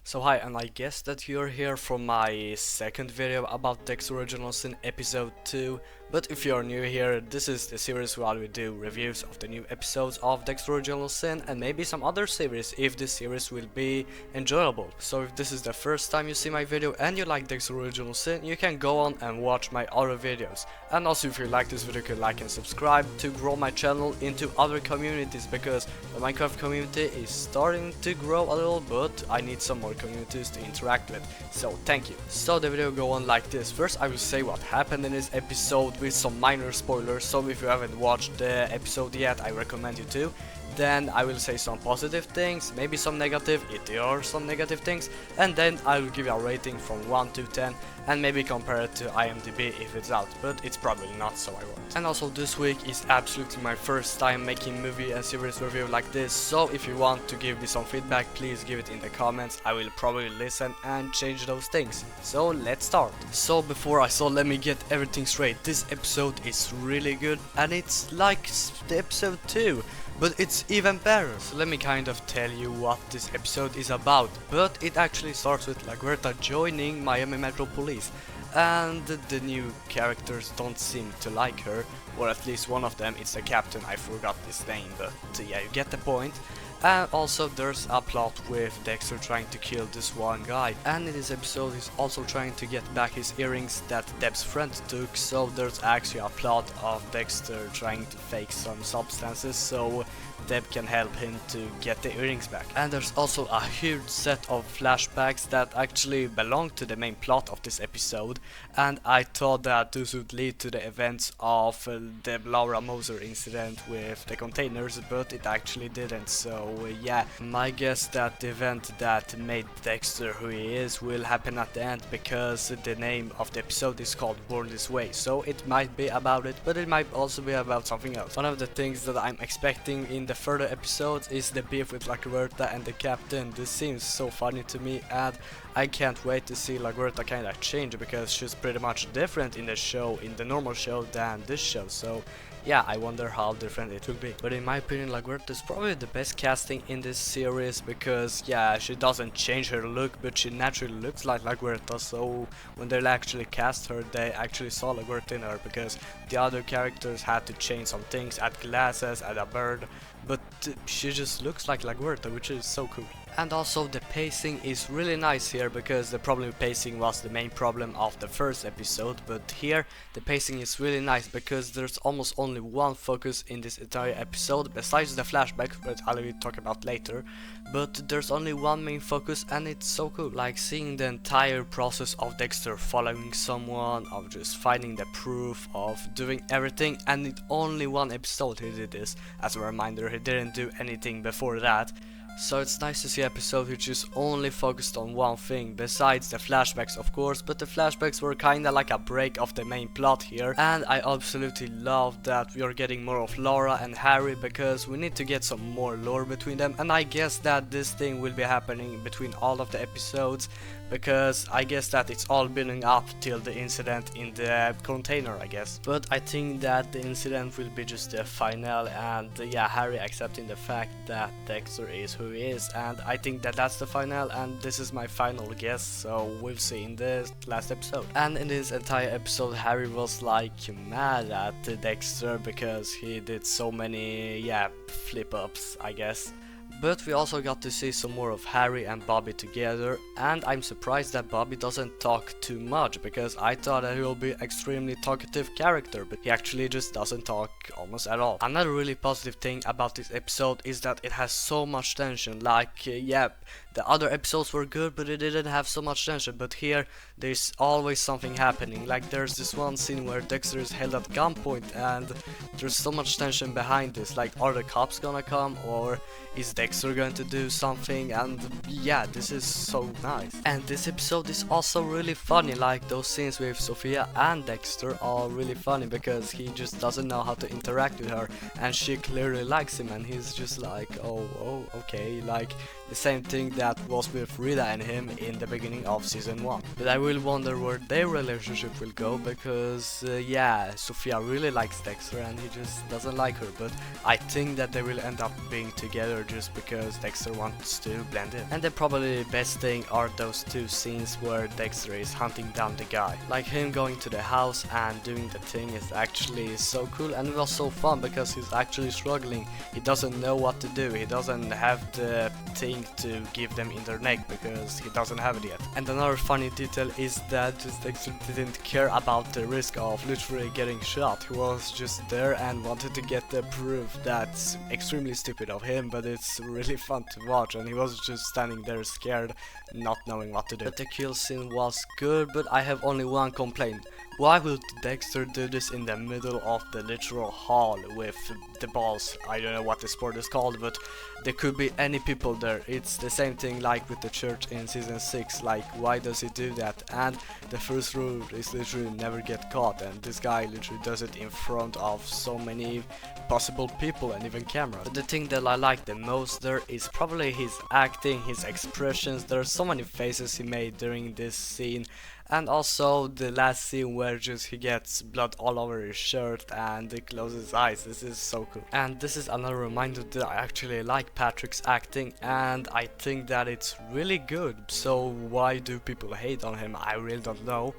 So hi, and I guess that you're here for my second video about Dexter Original Sin episode 2, but if you're new here, this is the series where I will do reviews of the new episodes of Dexter Original Sin and maybe some other series if this series will be enjoyable. So if this is the first time you see my video and you like Dexter Original Sin, you can go on and watch my other videos. And also if you like this video, you can like and subscribe to grow my channel into other communities, because the Minecraft community is starting to grow a little, but I need some more communities to interact with, so thank you. So the video go on like this. First I will say what happened in this episode with some minor spoilers, so if you haven't watched the episode yet, I recommend you to. Then I will say some positive things, maybe some negative if there are some negative things, and then I will give you a rating from 1 to 10 and maybe compare it to IMDb if it's out, but it's probably not, so I won't. And also this week is absolutely my first time making movie and series review like this, so if you want to give me some feedback, please give it in the comments. I will probably listen and change those things. So let's start. So before I start, let me get everything straight. This episode is really good and it's like the episode 2. But it's even better. So let me kind of tell you what this episode is about. But it actually starts with Laguerta joining Miami Metro Police. And the new characters don't seem to like her. Or at least one of them, it's the captain, I forgot his name. But yeah, you get the point. And also there's a plot with Dexter trying to kill this one guy. And in this episode he's also trying to get back his earrings that Deb's friend took. So there's actually a plot of Dexter trying to fake some substances so Deb can help him to get the earrings back. And there's also a huge set of flashbacks that actually belong to the main plot of this episode. And I thought that this would lead to the events of the Laura Moser incident with the containers, but it actually didn't. So yeah, my guess that the event that made Dexter who he is will happen at the end, because the name of the episode is called Born This Way. So it might be about it, but it might also be about something else. One of the things that I'm expecting in the further episodes is the beef with Laguerta and the captain. This seems so funny to me, and I can't wait to see Laguerta kinda change, because she's pretty much different in the show, in the normal show, than this show. So yeah, I wonder how different it will be. But in my opinion, Laguerta is probably the best casting in this series, because yeah, she doesn't change her look, but she naturally looks like Laguerta. So when they actually cast her, they actually saw Laguerta in her, because the other characters had to change some things, add glasses, add a bird, but she just looks like Laguerta, which is so cool. And also the pacing is really nice here, because the problem with pacing was the main problem of the first episode, but here the pacing is really nice because there's almost only one focus in this entire episode besides the flashbacks, that I will talk about later. But there's only one main focus and it's so cool, like seeing the entire process of Dexter following someone, of just finding the proof, of doing everything, and in only one episode he did this. As a reminder, he didn't do anything before that. So it's nice to see an episode which is only focused on one thing, besides the flashbacks of course, but the flashbacks were kinda like a break of the main plot here. And I absolutely love that we are getting more of Laura and Harry, because we need to get some more lore between them, and I guess that this thing will be happening between all of the episodes, because I guess that it's all building up till the incident in the container, I guess. But I think that the incident will be just the final, and yeah, Harry accepting the fact that Dexter is who he is, and I think that that's the final, and this is my final guess, so we'll see in the last episode. And in this entire episode, Harry was like mad at Dexter because he did so many, yeah, flip-ups, I guess. But we also got to see some more of Harry and Bobby together, and I'm surprised that Bobby doesn't talk too much, because I thought that he will be extremely talkative character, but he actually just doesn't talk almost at all. Another really positive thing about this episode is that it has so much tension. Like yeah, the other episodes were good, but it didn't have so much tension, but here there's always something happening. Like there's this one scene where Dexter is held at gunpoint and there's so much tension behind this, like are the cops gonna come, or is Dexter going to do something? And yeah, this is so nice. And this episode is also really funny, like those scenes with Sophia and Dexter are really funny, because he just doesn't know how to interact with her and she clearly likes him, and he's just like, oh okay, like the same thing that was with Rita and him in the beginning of season 1. But I will wonder where their relationship will go, because yeah, Sophia really likes Dexter and he just doesn't like her, but I think that they will end up being together just because Dexter wants to blend in. And the probably best thing are those two scenes where Dexter is hunting down the guy. Like him going to the house and doing the thing is actually so cool, and it was so fun because he's actually struggling. He doesn't know what to do, he doesn't have the thing to give them in their neck because he doesn't have it yet. And another funny detail is that just Dexter didn't care about the risk of literally getting shot. He was just there and wanted to get the proof. That's extremely stupid of him, but it's really fun to watch, and he was just standing there scared, not knowing what to do. But the kill scene was good, but I have only one complaint. Why would Dexter do this in the middle of the literal hall with the balls? I don't know what the sport is called, but there could be any people there. It's the same thing like with the church in season 6, like why does he do that? And the first rule is literally never get caught, and this guy literally does it in front of so many possible people and even cameras. But the thing that I like the most there is probably his acting, his expressions. There are so many faces he made during this scene, and also the last scene where just he gets blood all over his shirt and he closes his eyes. This is so cool. And this is another reminder that I actually like Patrick's acting, and I think that it's really good. So why do people hate on him? I really don't know,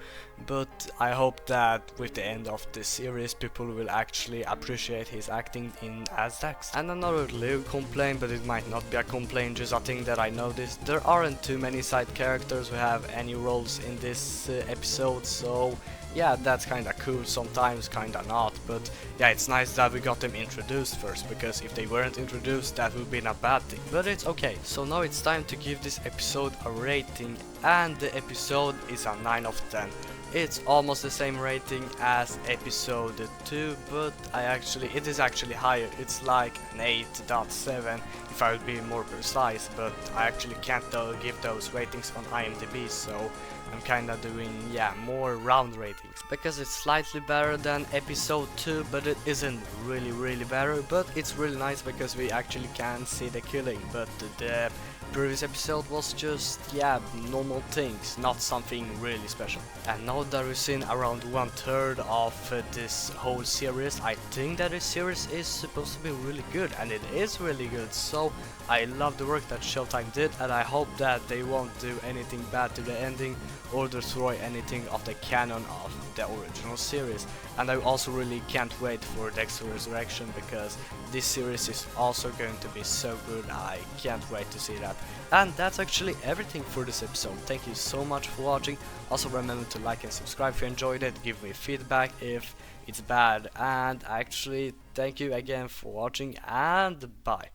but I hope that with the end of the series people will actually appreciate his acting in as Dex. And another little complaint, but it might not be a complaint, just a thing that I noticed. There aren't too many side characters who have any roles in this episode, so yeah, that's kinda cool, sometimes kinda not, but yeah, it's nice that we got them introduced first, because if they weren't introduced that would be a bad thing, but it's okay. So now it's time to give this episode a rating, and the episode is a 9 of 10. It's almost the same rating as episode 2, but it is actually higher. It's like an 8.7 if I would be more precise, but I actually can't give those ratings on IMDb, so I'm kinda doing, yeah, more round ratings, because it's slightly better than episode 2, but it isn't really better. But it's really nice because we actually can see the killing, but the previous episode was just, yeah, normal things, not something really special. And now that we've seen around 1/3 of this whole series, I think that this series is supposed to be really good, and it is really good. So I love the work that Showtime did, and I hope that they won't do anything bad to the ending or destroy anything of the canon of the original series. And I also really can't wait for Dexter Resurrection, because this series is also going to be so good. I can't wait to see that. And that's actually everything for this episode. Thank you so much for watching. Also remember to like and subscribe if you enjoyed it. Give me feedback if it's bad. And actually thank you again for watching, and bye.